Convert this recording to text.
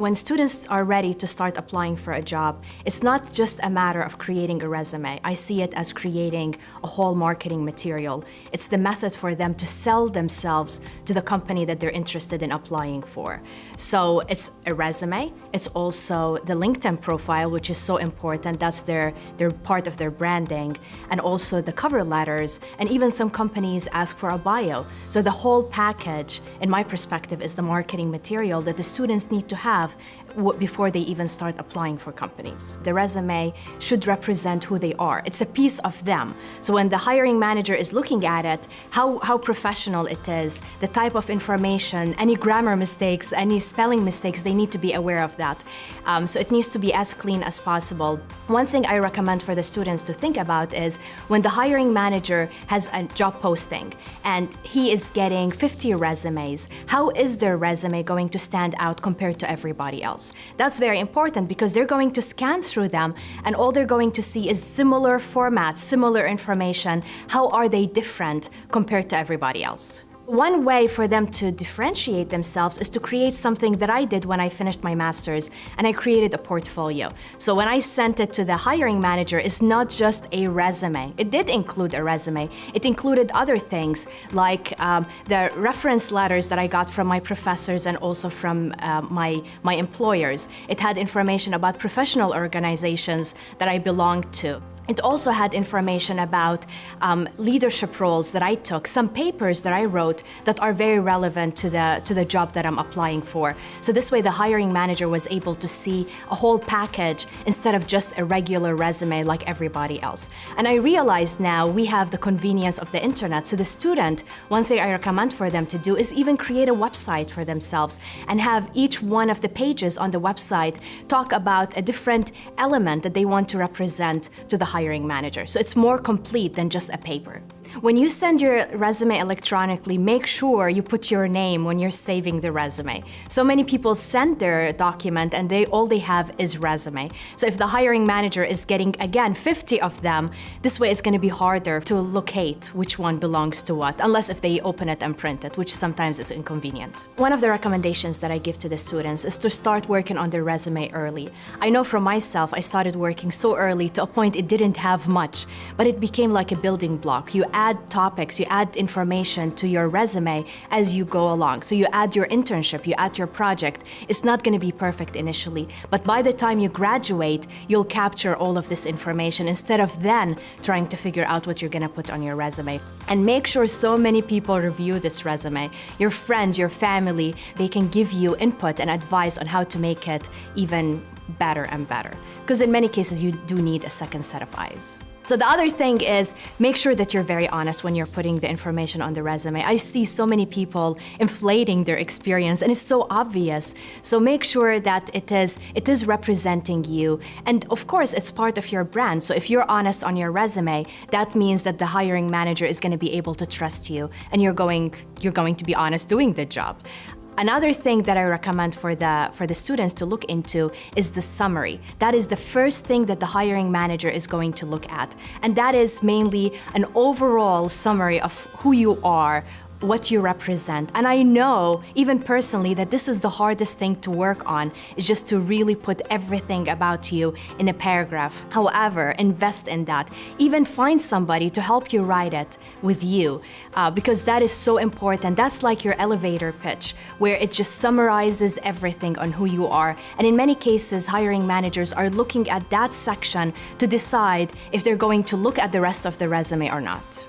When students are ready to start applying for a job, it's not just a matter of creating a resume. I see it as creating a whole marketing material. It's the method for them to sell themselves to the company that they're interested in applying for. So it's a resume. It's also the LinkedIn profile, which is so important. That's their part of their branding. And also the cover letters. And even some companies ask for a bio. So the whole package, in my perspective, is the marketing material that the students need to have before they even start applying for companies. The resume should represent who they are. It's a piece of them. So when the hiring manager is looking at it, how professional it is, the type of information, any grammar mistakes, any spelling mistakes, they need to be aware of that. So it needs to be as clean as possible. One thing I recommend for the students to think about is when the hiring manager has a job posting and he is getting 50 resumes, how is their resume going to stand out compared to everybody else? That's very important because they're going to scan through them and all they're going to see is similar formats, similar information. How are they different compared to everybody else? One way for them to differentiate themselves is to create something that I did when I finished my master's, and I created a portfolio. So when I sent it to the hiring manager, it's not just a resume. It did include a resume. It included other things like the reference letters that I got from my professors and also from my employers. It had information about professional organizations that I belonged to. It also had information about leadership roles that I took, some papers that I wrote that are very relevant to the job that I'm applying for. So this way the hiring manager was able to see a whole package instead of just a regular resume like everybody else. And I realized now we have the convenience of the internet. So the student, one thing I recommend for them to do is even create a website for themselves and have each one of the pages on the website talk about a different element that they want to represent to the hiring manager. So it's more complete than just a paper. When you send your resume electronically, make sure you put your name when you're saving the resume. So many people send their document and all they have is resume. So if the hiring manager is getting, again, 50 of them, this way it's going to be harder to locate which one belongs to what, unless if they open it and print it, which sometimes is inconvenient. One of the recommendations that I give to the students is to start working on their resume early. I know for myself, I started working so early to a point it didn't have much, but it became like a building block. You add topics, you add information to your resume as you go along. So you add your internship, you add your project. It's not going to be perfect initially, but by the time you graduate, you'll capture all of this information instead of then trying to figure out what you're going to put on your resume. And make sure so many people review this resume. Your friends, your family, they can give you input and advice on how to make it even better and better. Because in many cases, you do need a second set of eyes. So the other thing is make sure that you're very honest when you're putting the information on the resume. I see so many people inflating their experience and it's so obvious. So make sure that it is representing you. And of course, it's part of your brand. So if you're honest on your resume, that means that the hiring manager is going to be able to trust you and you're going to be honest doing the job. Another thing that I recommend for the students to look into is the summary. That is the first thing that the hiring manager is going to look at. And that is mainly an overall summary of who you are, what you represent. And I know, even personally, that this is the hardest thing to work on, is just to really put everything about you in a paragraph. However, invest in that. Even find somebody to help you write it with you, because that is so important. That's like your elevator pitch, where it just summarizes everything on who you are. And in many cases, hiring managers are looking at that section to decide if they're going to look at the rest of the resume or not.